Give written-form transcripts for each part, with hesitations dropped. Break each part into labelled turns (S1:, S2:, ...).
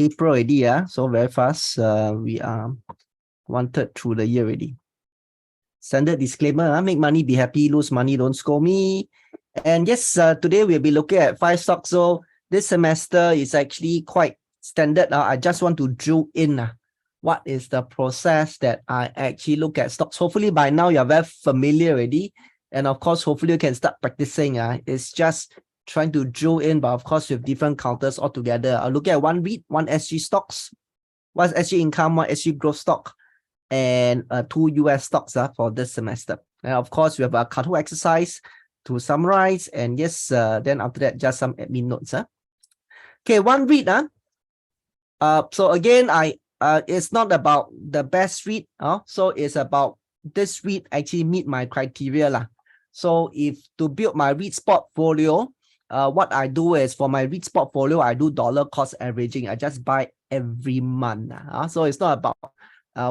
S1: April already, yeah. So very fast. We are 1/3 through the year already. Standard disclaimer, make money, be happy, lose money, don't scold me. And yes, today we'll be looking at 5 stocks. So this semester is actually quite standard. I just want to drill in. What is the process that I actually look at stocks? Hopefully by now you're very familiar already. And of course, hopefully you can start practicing. It's just trying to drill in, but of course with different counters altogether. I'll look at one REIT, one SG stocks, one SG income, one SG growth stock, and 2 US stocks for this semester. And of course, we have a cartoon exercise to summarize. And yes, then after that, just some admin notes. Okay, one REIT. So again, it's not about the best REIT. So it's about this REIT actually meet my criteria. So if to build my REITs portfolio, what I do is for my REITs portfolio, I do dollar cost averaging. I just buy every month. So it's not about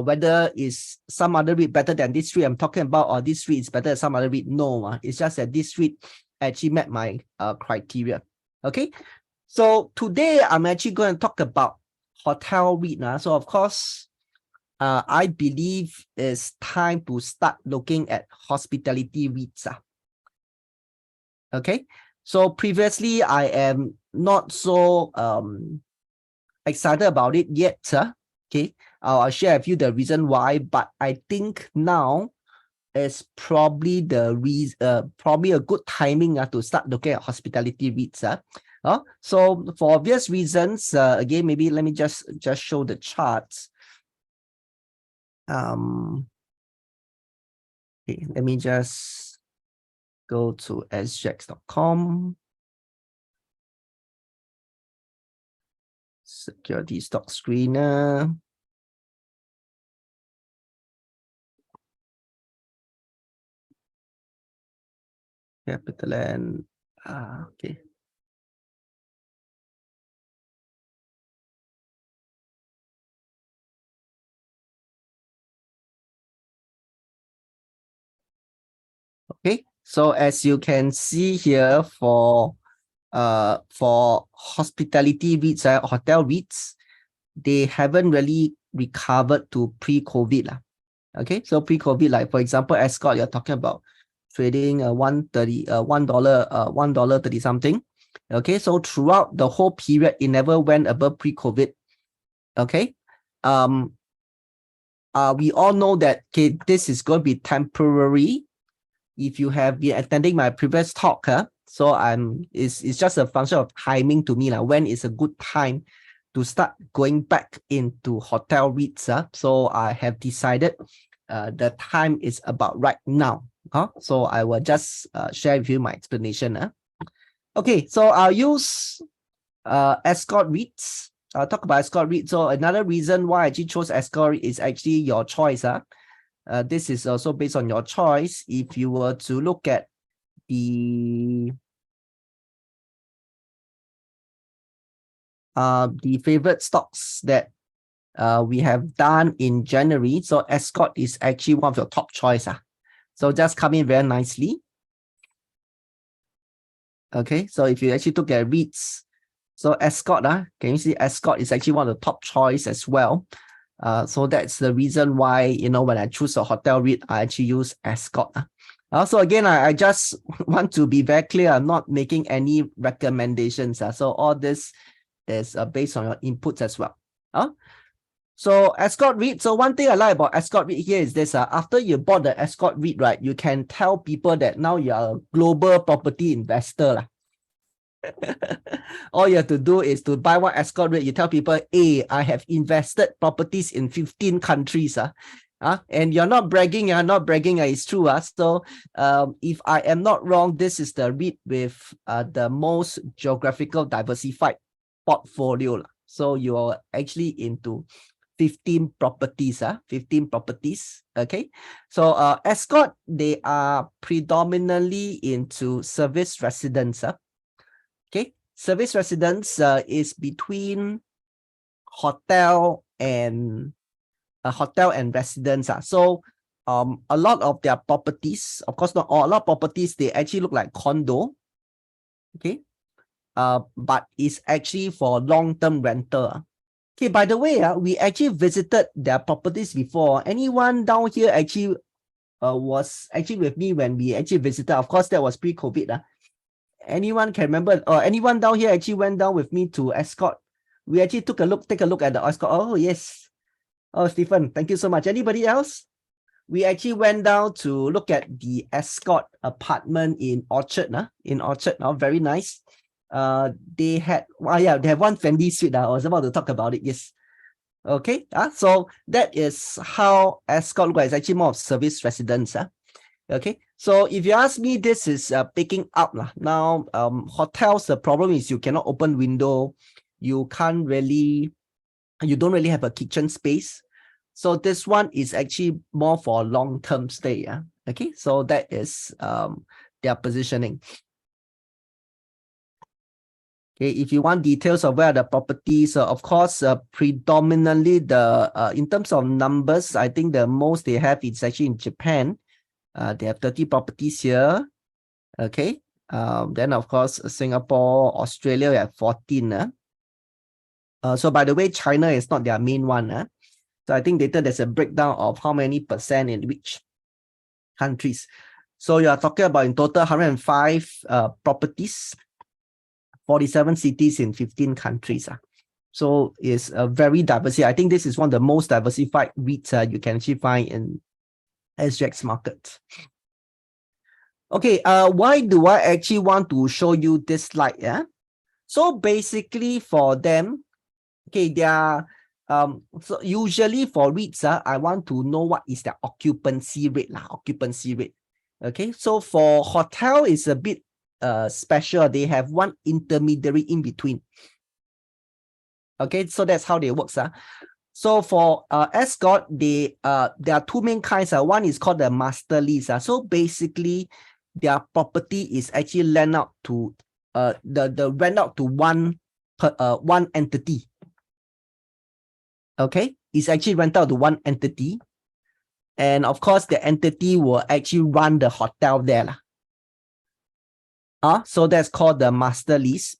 S1: whether is some other REIT better than this REIT I'm talking about, or this REIT is better than some other REIT. No, it's just that this REIT actually met my criteria. Okay, so today I'm actually going to talk about hotel REIT. So of course, I believe it's time to start looking at hospitality REITs. Okay, so previously I am not so excited about it yet. Okay, I'll share with you the reason why, but I think now is probably the reason, probably a good timing to start looking at hospitality REITs. So for obvious reasons, again, maybe let me just show the charts. Okay, let me just go to sjax.com. Security stock screener. Capitaland. Okay. Okay, so as you can see here, for hospitality REITs, hotel REITs, they haven't really recovered to pre-COVID. Okay, so pre-COVID, like for example, Ascott, you're talking about trading $1.30 something. Okay, so throughout the whole period, it never went above pre-COVID. Okay, we all know that this is going to be temporary. If you have been attending my previous talk, so it's just a function of timing to me. When is a good time to start going back into hotel REITs? So I have decided the time is about right now. So I will just share with you my explanation. Okay, so I'll use Ascott REITs. I'll talk about Ascott REIT. So another reason why I actually chose Ascott is actually your choice. This is also based on your choice. If you were to look at the favorite stocks that we have done in January, so Ascott is actually one of your top choice. So just come in very nicely. Okay, so if you actually look at REITs, so Ascott, can you see Ascott is actually one of the top choice as well. So that's the reason why, when I choose a hotel REIT, I actually use Ascott. So again, I just want to be very clear, I'm not making any recommendations. So all this is based on your inputs as well. So Ascott REIT, so one thing I like about Ascott REIT here is this. After you bought the Ascott REIT, right, you can tell people that now you're a global property investor. All you have to do is to buy one Ascott REIT. You tell people, hey, I have invested properties in 15 countries. And you're not bragging, it's true. So if I am not wrong, this is the REIT with the most geographical diversified portfolio. So you're actually into 15 properties. 15 properties. Okay. So Ascott, they are predominantly into service residence. Okay, service residence is between hotel and residence. So a lot of their properties, of course not all, a lot of properties, they actually look like condo. Okay, but it's actually for long-term rental. Okay, by the way, we actually visited their properties before. Anyone down here actually was actually with me when we actually visited? Of course, that was pre-COVID. Anyone can remember, or anyone down here actually went down with me to Ascott? We actually take a look at the Ascott. Oh, yes. Oh, Stephen, thank you so much. Anybody else? We actually went down to look at the Ascott apartment in Orchard. Very nice. They had, they have one family suite. I was about to talk about it. Yes. Okay. So that is how Ascott looks. It's actually more of service residence. Okay. So if you ask me, this is picking up. Now, hotels, the problem is you cannot open window. You don't really have a kitchen space. So this one is actually more for long-term stay. Okay, so that is their positioning. Okay, if you want details of where the properties, of course, predominantly in terms of numbers, I think the most they have is actually in Japan. They have 30 properties here. Okay, then of course Singapore, Australia, we have 14. So by the way, China is not their main one. So I think later there's a breakdown of how many percent in which countries. So you are talking about in total 105 properties, 47 cities in 15 countries. So it's a very diverse. I think this is one of the most diversified REITs you can actually find in SGX market. Okay, why do I actually want to show you this slide? So basically for them, okay, they are so usually for REITs, I want to know what is the occupancy rate. Okay, so for hotel is a bit special. They have one intermediary in between. Okay, so that's how they work. So for Ascott, there are two main kinds. One is called the master lease. So basically, their property is actually lent out to the rent out to one entity. Okay, it's actually rent out to one entity. And of course, the entity will actually run the hotel there. So that's called the master lease.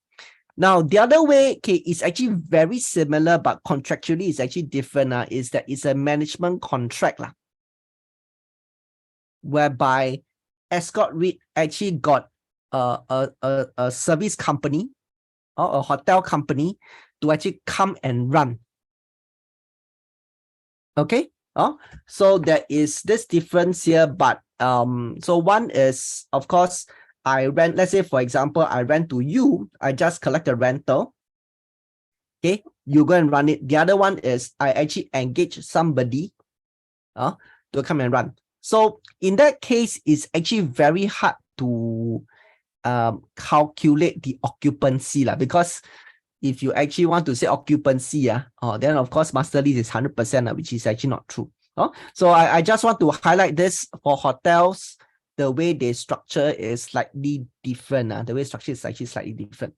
S1: Now, the other way, okay, is actually very similar, but contractually is actually different. Is that it's a management contract, whereby Ascott REIT actually got a service company or a hotel company to actually come and run. Okay. So there is this difference here, but so one is, of course, I rent, let's say, for example, I rent to you, I just collect a rental. Okay, you go and run it. The other one is I actually engage somebody to come and run. So in that case, it's actually very hard to calculate the occupancy because if you actually want to say occupancy, then of course master lease is 100%, which is actually not true. So I just want to highlight this for hotels. The way they structure is slightly different. The way structure is actually slightly different.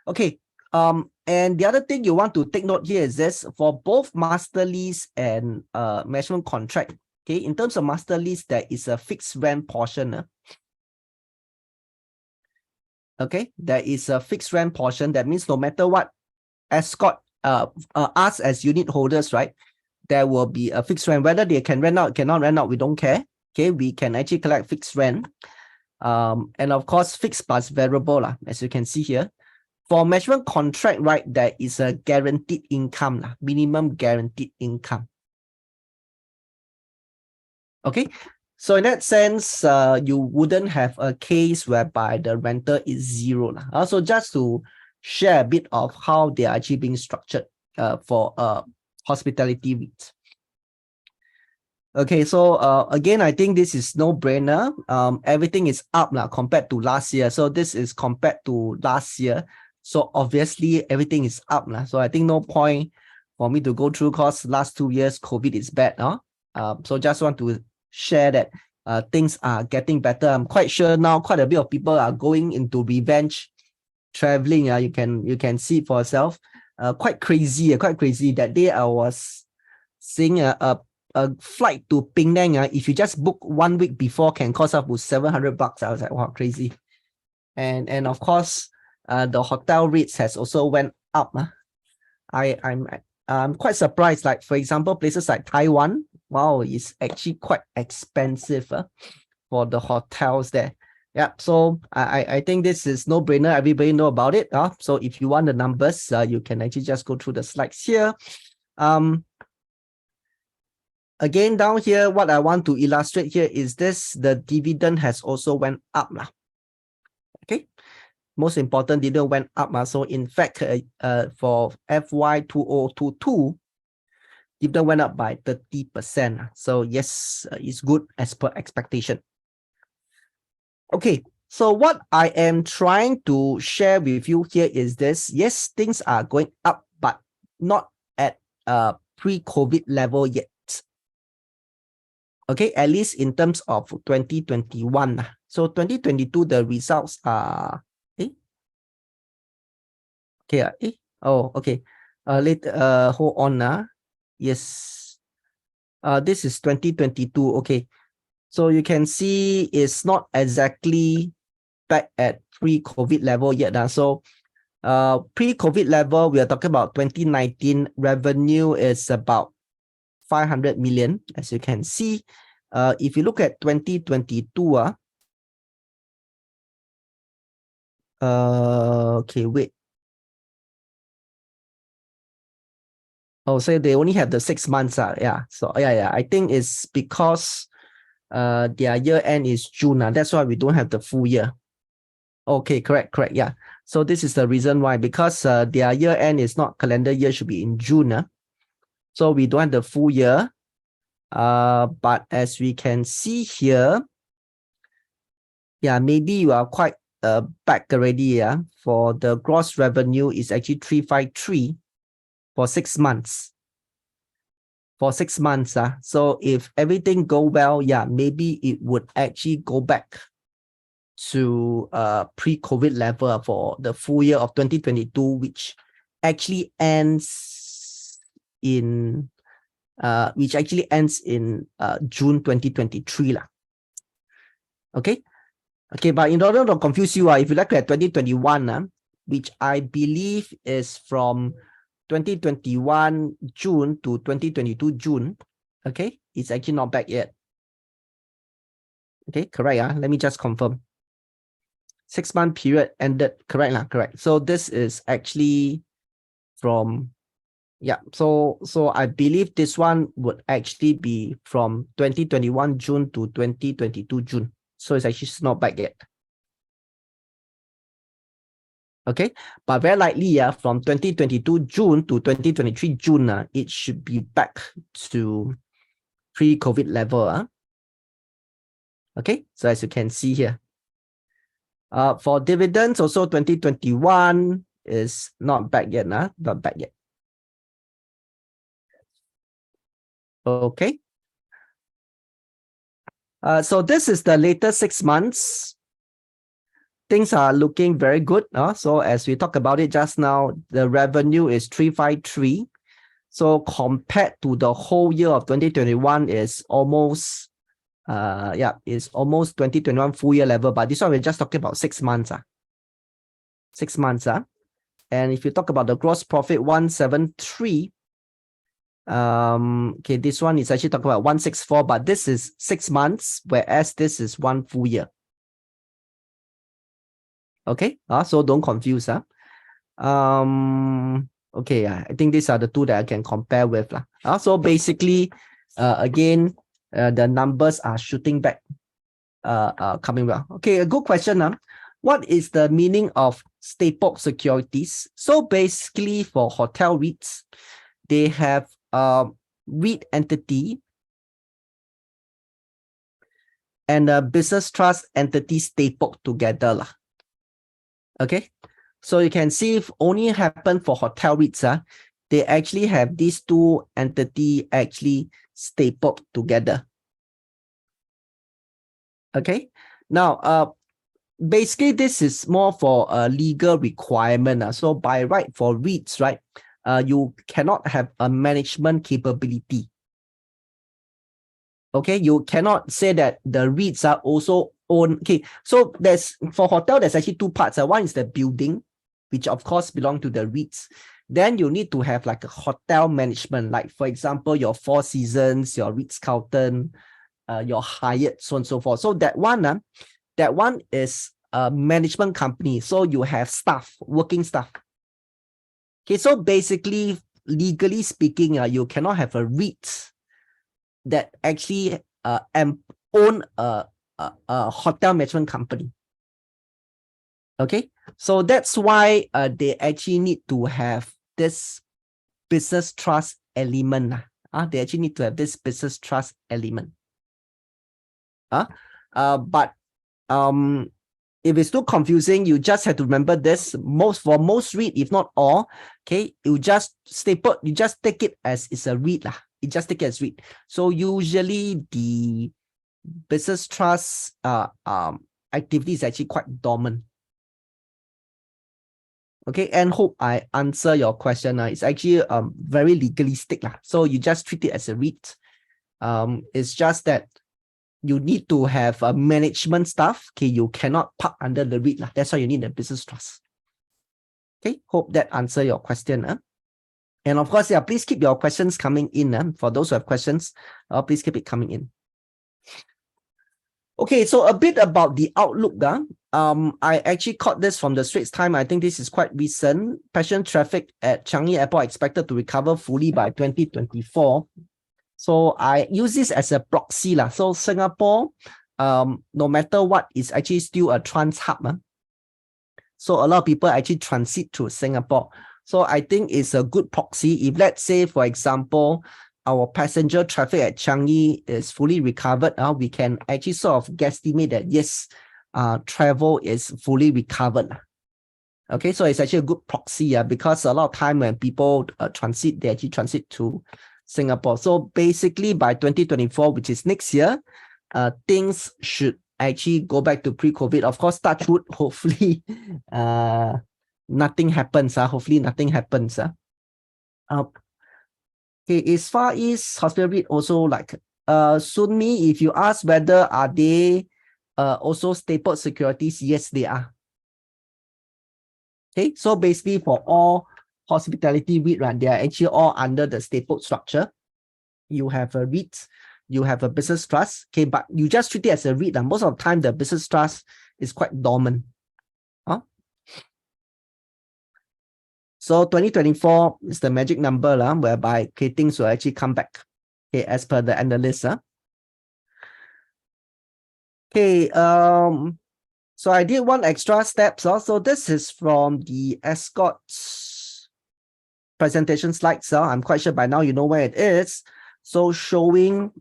S1: Okay. And the other thing you want to take note here is this: for both master lease and management contract. Okay, in terms of master lease, there is a fixed rent portion. Okay, there is a fixed rent portion. That means no matter what Ascott us as unit holders, right, there will be a fixed rent. Whether they can rent out, cannot rent out, we don't care. Okay, we can actually collect fixed rent. And of course, fixed plus variable, as you can see here. For management contract, right, there is a guaranteed income, minimum guaranteed income. Okay, so in that sense, you wouldn't have a case whereby the rental is zero. Also, just to share a bit of how they are actually being structured for hospitality REITs. Okay, so again, I think this is no-brainer. Everything is up compared to last year. So this is compared to last year. So obviously, everything is up. So I think no point for me to go through because last 2 years, COVID is bad. So just want to share that things are getting better. I'm quite sure now quite a bit of people are going into revenge traveling. You can see for yourself. Quite crazy. That day I was seeing a flight to Penang. If you just book 1 week before, can cost up to $700. I was like, wow, crazy. And of course, the hotel rates has also went up. I'm quite surprised. Like, for example, places like Taiwan, wow, it's actually quite expensive for the hotels there. Yeah, so I think this is no-brainer. Everybody know about it. So if you want the numbers, you can actually just go through the slides here. Again, down here, what I want to illustrate here is this: the dividend has also went up. Okay, most important, dividend went up. So in fact, for FY 2022, dividend went up by 30%. So yes, it's good as per expectation. Okay, so what I am trying to share with you here is this: yes, things are going up, but not at pre-COVID level yet. Okay, at least in terms of 2021. So 2022, the results are oh, okay. Hold on. Yes. This is 2022. Okay. So you can see it's not exactly back at pre-COVID level yet. So pre-COVID level, we are talking about 2019 revenue is about 500 million, as you can see. If you look at 2022, okay, wait. Oh, so they only have the 6 months. Yeah. So yeah. I think it's because their year end is June. That's why we don't have the full year. Okay, correct. Yeah. So this is the reason why, because their year end is not calendar year, should be in June. So we don't have the full year. But as we can see here, yeah, maybe you are quite back already. Yeah, for the gross revenue is actually 353 for 6 months. For 6 months. So if everything go well, yeah, maybe it would actually go back to pre-COVID level for the full year of 2022, which actually ends in June 2023. Okay. Okay, but in order to confuse you, if you look at 2021, which I believe is from 2021 June to 2022 June, okay, it's actually not back yet. Okay, correct. Let me just confirm. 6 month period ended, correct. Correct. So this is actually from, yeah, so I believe this one would actually be from 2021 June to 2022 June. So it's actually not back yet. Okay, but very likely, from 2022 June to 2023 June, it should be back to pre-COVID level. Okay, so as you can see here, for dividends, also 2021 is not back yet. Not back yet. Okay. So this is the latest 6 months. Things are looking very good. So as we talked about it just now, the revenue is 353. So compared to the whole year of 2021 is almost, it's almost 2021 full year level. But this one we're just talking about 6 months. 6 months. And if you talk about the gross profit, 173. Okay, this one is actually talking about 164, but this is 6 months, whereas this is 1 full year. Okay, so don't confuse. Okay, I think these are the two that I can compare with. So basically, again, the numbers are shooting back, coming well. Okay, a good question. What is the meaning of stapled securities? So basically, for hotel REITs, they have REIT entity and a business trust entity stapled together. Okay, so you can see if only happen for hotel REITs, they actually have these two entity actually stapled together. Okay, now basically this is more for a legal requirement. So by right for REITs, right, you cannot have a management capability. Okay, you cannot say that the REITs are also own. Okay, so there's for hotel, there's actually two parts. One is the building, which of course belong to the REITs. then you need to have like a hotel management, like for example, your Four Seasons, your Ritz-Carlton, your Hyatt, so on and so forth. So that one is a management company. So you have staff, working staff. Okay, so basically, legally speaking, you cannot have a REIT that actually own a hotel management company. Okay, so that's why they actually need to have this business trust element. They actually need to have this business trust element. But if it's too confusing, you just have to remember this. For most REIT, if not all, okay, you just stay put. You just take it as it's a REIT lah. You just take it as REIT. So usually the business trust activity is actually quite dormant. Okay, and hope I answer your question. It's actually very legalistic lah. So you just treat it as a REIT. It's just that you need to have a management staff. Okay, you cannot park under the REIT lah. That's why you need a business trust. Okay, hope that answer your question. And of course, please keep your questions coming in. For those who have questions, please keep it coming in. Okay, so a bit about the outlook. I actually caught this from the Straits Times. I think this is quite recent. Passenger traffic at Changi Airport expected to recover fully by 2024. So I use this as a proxy lah. So Singapore, no matter what, is actually still a trans hub. So a lot of people actually transit to Singapore. So I think it's a good proxy. If let's say, for example, our passenger traffic at Changi is fully recovered, we can actually sort of guesstimate that yes, travel is fully recovered. Okay, so it's actually a good proxy because a lot of time when people transit, they actually transit to Singapore. So basically by 2024, which is next year, things should actually go back to pre-COVID. Of course, touch wood, hopefully nothing happens. Hopefully nothing happens. Okay, is Far East Hospital REIT also like Sunmi, if you ask whether are they also stapled securities, yes, they are. Okay, so basically for all hospitality REIT, right, they are actually all under the stapled structure. You have a REIT, you have a business trust, okay, but you just treat it as a REIT. Most of the time, the business trust is quite dormant. So 2024 is the magic number whereby things will actually come back, okay, as per the analyst. Okay, so I did one extra step. So this is from the Ascott presentation slides. I'm quite sure by now you know where it is. So showing,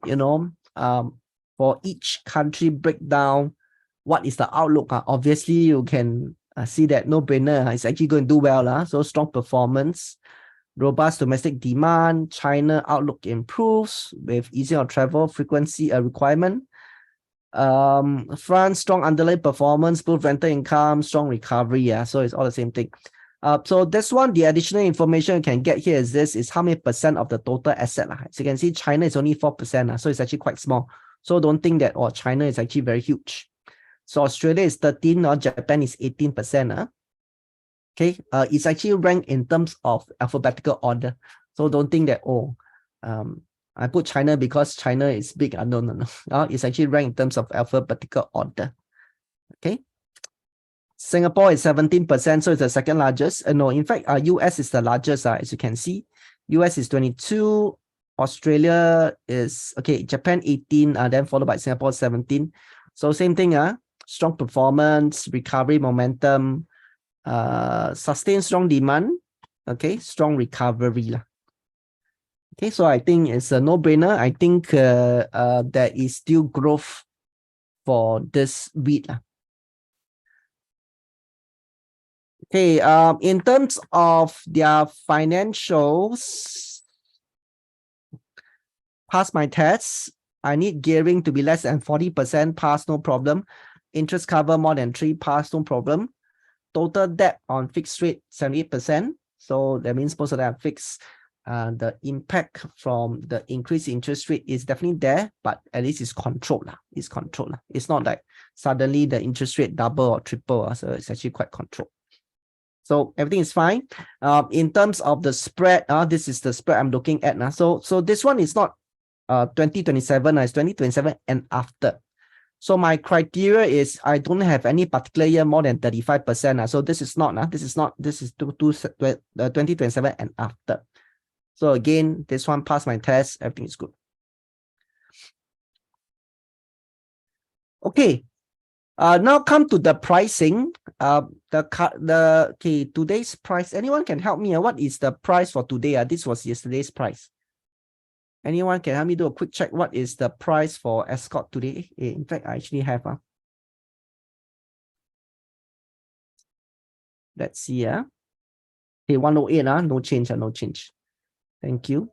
S1: for each country breakdown, what is the outlook? Obviously, you can see that no-brainer is actually going to do well. So strong performance, robust domestic demand, China outlook improves with easing of travel frequency requirement. France, strong underlying performance, both rental income, strong recovery. So it's all the same thing. So this one, the additional information you can get here is how many percent of the total asset. As you can see, China is only 4%. So it's actually quite small. So don't think that China is actually very huge. So Australia is 13%, Japan is 18%. Okay, it's actually ranked in terms of alphabetical order. So don't think that, I put China because China is big. No. It's actually ranked in terms of alphabetical order. Okay. Singapore is 17%, so it's the second largest. No, in fact, US is the largest, as you can see. US is 22%. Australia is, okay, Japan 18%, then followed by Singapore 17%. So same thing, strong performance, recovery momentum, sustained strong demand, okay, strong recovery. Okay, so I think it's a no-brainer. I think there is still growth for this REIT. Okay, in terms of their financials, pass my tests. I need gearing to be less than 40%, pass, no problem. Interest cover more than 3, pass, no problem. Total debt on fixed rate, 78%. So that means most of them are fixed. The impact from the increased interest rate is definitely there, but at least it's controlled. It's controlled. It's not like suddenly the interest rate double or triple. So it's actually quite controlled. So everything is fine. In terms of the spread, this is the spread I'm looking at now. So this one is not 2027, it's 2027 and after. So my criteria is I don't have any particular year more than 35%. So this is not, this is 2027 and after. So again, this one passed my test, everything is good. Okay. Now come to the pricing. Today's price. Anyone can help me? What is the price for today? This was yesterday's price. Anyone can help me do a quick check? What is the price for Ascott today? In fact, I actually have. Let's see. Okay, 108. No change. No change. Thank you.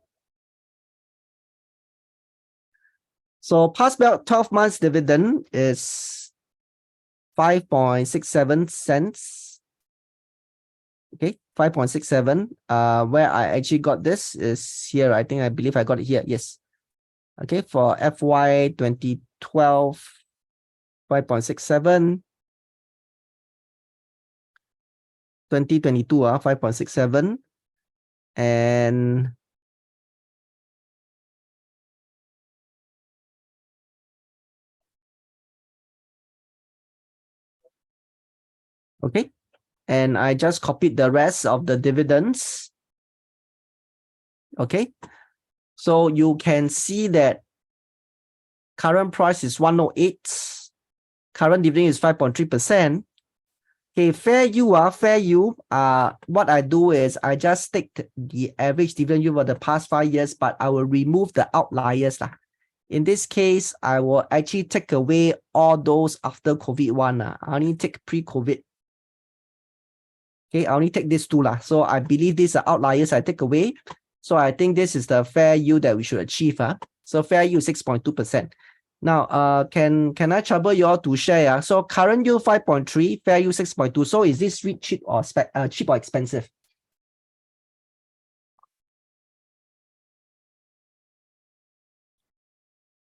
S1: So past 12 months dividend is 5.67 cents. Okay, 5.67. Where I actually got this is here. I believe I got it here. Yes. Okay, for FY 2012, 5.67. 2022, 5.67. And okay. And I just copied the rest of the dividends. Okay. So you can see that current price is 108. Current dividend is 5.3%. Okay, fair yield. What I do is I just take the average dividend yield for the past 5 years, but I will remove the outliers. In this case, I will actually take away all those after COVID one. I only take pre-COVID. Okay, I only take these two. So I believe these are outliers I take away. So I think this is the fair yield that we should achieve. So fair yield 6.2%. Now, can I trouble you all to share? So current yield 5.3, fair yield 6.2. So is this REIT cheap or expensive?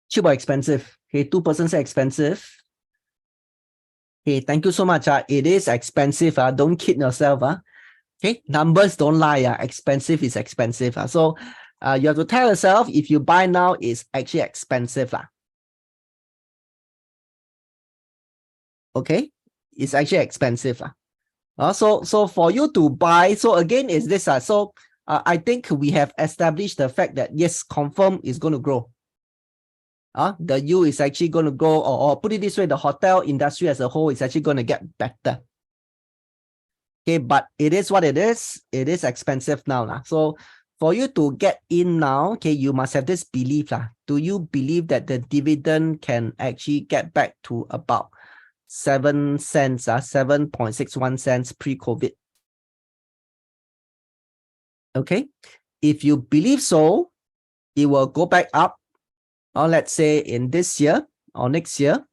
S1: Cheap or expensive? Okay, 2% say expensive. Okay, thank you so much. It is expensive. Don't kid yourself. Okay, numbers don't lie. Expensive is expensive. So you have to tell yourself if you buy now, it's actually expensive. Okay, it's actually expensive. So for you to buy, so again, is this. I think we have established the fact that yes, confirm is going to grow. The yield is actually going to grow, or put it this way, the hotel industry as a whole is actually going to get better. Okay, but it is what it is. It is expensive now. So for you to get in now, okay, you must have this belief. Do you believe that the dividend can actually get back to about 7 cents, 7.61 cents pre-COVID? Okay, if you believe so, it will go back up. Or let's say in this year or next year,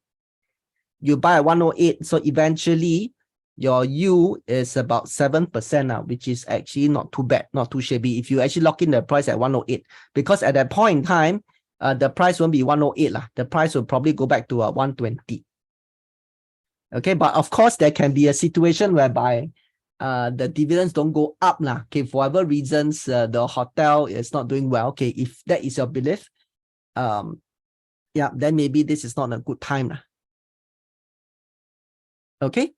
S1: you buy at 108. So eventually your yield is about 7% now, which is actually not too bad, not too shabby. If you actually lock in the price at 108, because at that point in time, the price won't be 108. The price will probably go back to 120. Okay, but of course, there can be a situation whereby the dividends don't go up. Okay, for whatever reasons, the hotel is not doing well. Okay, if that is your belief, then maybe this is not a good time. Okay,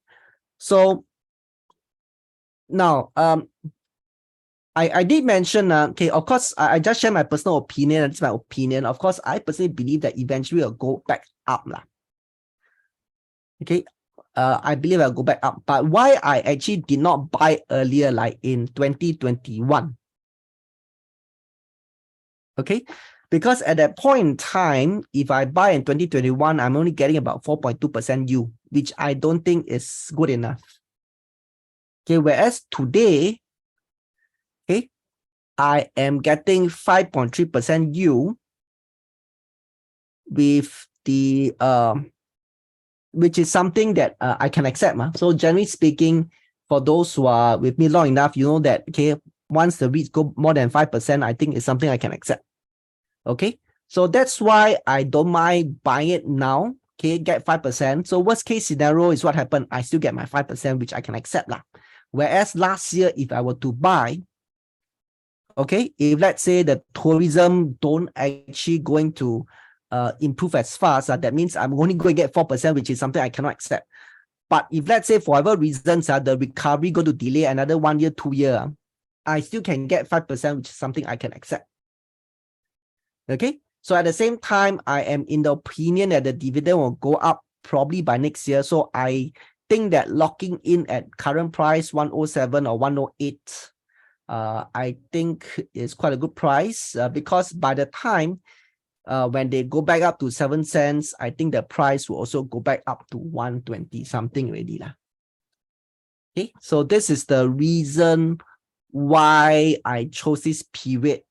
S1: so now I did mention okay, of course, I just share my personal opinion. It's my opinion. Of course, I personally believe that eventually it'll go back up. Okay, I believe I'll go back up. But why I actually did not buy earlier, like in 2021? Okay, because at that point in time, if I buy in 2021, I'm only getting about 4.2% yield, which I don't think is good enough. Okay, whereas today, okay, I am getting 5.3% yield with the which is something that I can accept. So generally speaking, for those who are with me long enough, you know that okay, once the REITs go more than 5%, I think it's something I can accept. Okay, so that's why I don't mind buying it now. Okay, get 5%. So worst case scenario is what happened. I still get my 5%, which I can accept. Whereas last year, if I were to buy, okay, if let's say the tourism don't actually going to improve as fast, that means I'm only going to get 4%, which is something I cannot accept. But if let's say for whatever reasons, the recovery going to delay another 1 year, 2 year, I still can get 5%, which is something I can accept. Okay, so at the same time, I am in the opinion that the dividend will go up probably by next year. So I think that locking in at current price 107 or 108, I think is quite a good price because by the time when they go back up to 7 cents, I think the price will also go back up to 120 something already lah. Okay, so this is the reason why I chose this period.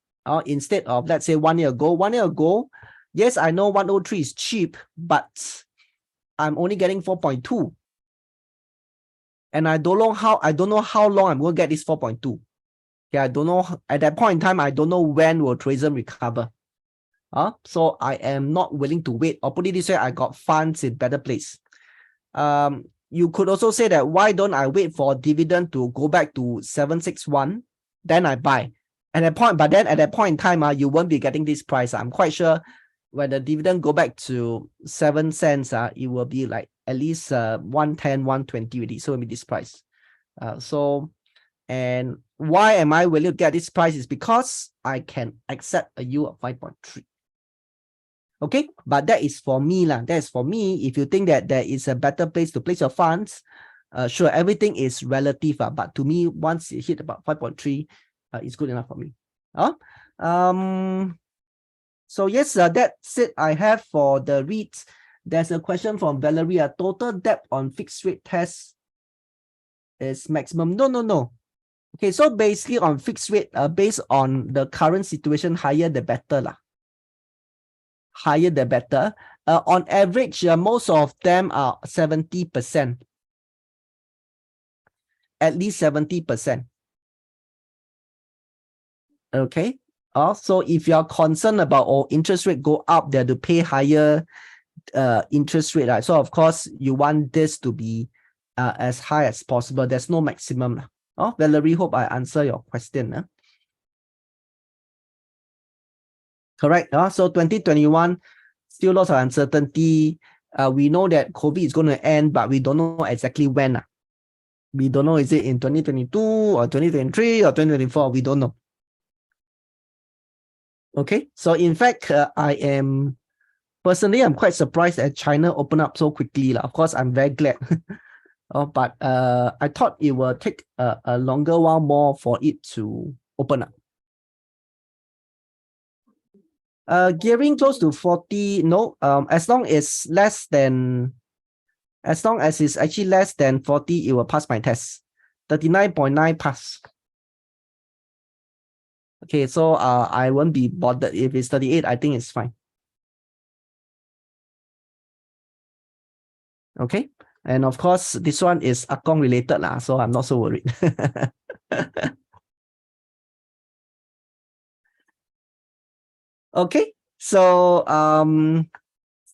S1: Instead of, let's say, 1 year ago. 1 year ago, yes, I know 103 is cheap, but I'm only getting 4.2. And I don't know how long I'm going to get this 4.2. Okay, I don't know. At that point in time, I don't know when will tourism recover. So I am not willing to wait. Or put it this way, I got funds in better place. You could also say that why don't I wait for dividend to go back to 761, then I buy. At that point in time, you won't be getting this price. I'm quite sure when the dividend go back to 7 cents, it will be like at least 110, 120 already. So it'll be this price. And why am I willing to get this price is because I can accept a yield of 5.3. Okay, but that is for me lah. That is for me. If you think that there is a better place to place your funds, sure, everything is relative. But to me, once it hit about 5.3, it's good enough for me. So yes, that's it I have for the REITs. There's a question from Valerie. Total debt on fixed rate test is maximum. No. Okay, so basically on fixed rate, based on the current situation, higher the better lah. Higher the better. On average, most of them are 70%. At least 70%. Okay. Also, if you're concerned about interest rate go up, they have to pay higher interest rate. Right? So of course, you want this to be as high as possible. There's no maximum. Valerie, hope I answer your question. Correct. So 2021, still lots of uncertainty. We know that COVID is going to end, but we don't know exactly when. We don't know, is it in 2022 or 2023 or 2024? We don't know. Okay. So in fact, I'm quite surprised that China opened up so quickly. Of course, I'm very glad. But I thought it will take a longer while more for it to open up. Gearing close to 40, no. As long as it's actually less than 40, it will pass my test. 39.9 pass. Okay, so I won't be bothered. If it's 38, I think it's fine. Okay, and of course, this one is Akong related lah, so I'm not so worried. Okay, so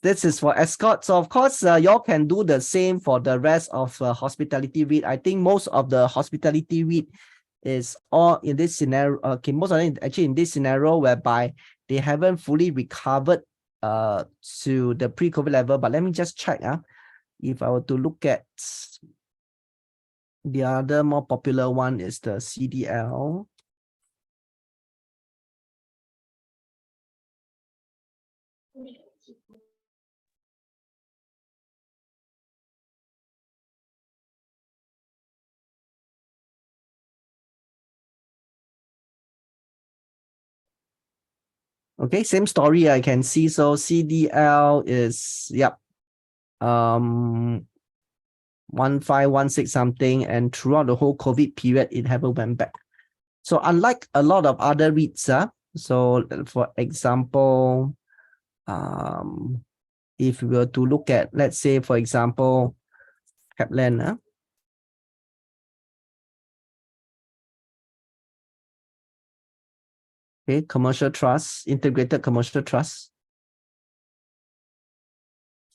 S1: this is for Ascott. So of course, y'all can do the same for the rest of hospitality REIT. I think most of the hospitality REIT is all in this scenario. Okay, most of them actually in this scenario whereby they haven't fully recovered to the pre-COVID level. But let me just check. If I were to look at the other more popular one is the CDL. Okay, same story I can see. So CDL is 1516 something, and throughout the whole COVID period, it haven't went back. So unlike a lot of other REITs, so for example, if we were to look at, let's say, for example, Capitaland, okay, commercial trust, integrated commercial trust.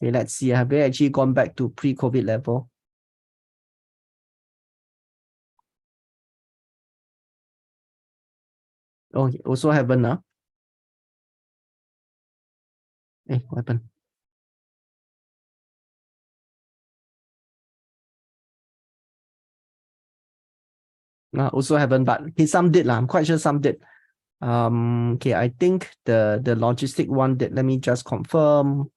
S1: Okay, let's see, have they actually gone back to pre-COVID level? Oh, also haven't, what happened? Also haven't, but okay, some did lah. I'm quite sure some did. Okay, I think the logistic one did. Let me just confirm.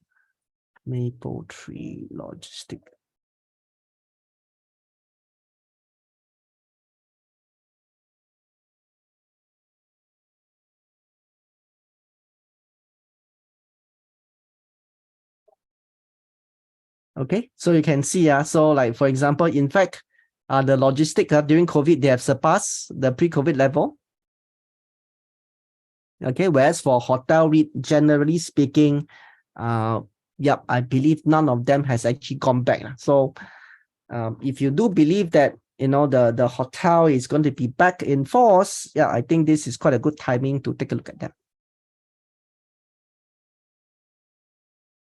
S1: Maple Tree Logistic. Okay, so you can see, so like for example, in fact, the logistic during COVID, they have surpassed the pre-COVID level. Okay, whereas for hotel REIT, generally speaking, yep, I believe none of them has actually gone back. So if you do believe that the hotel is going to be back in force, yeah, I think this is quite a good timing to take a look at that.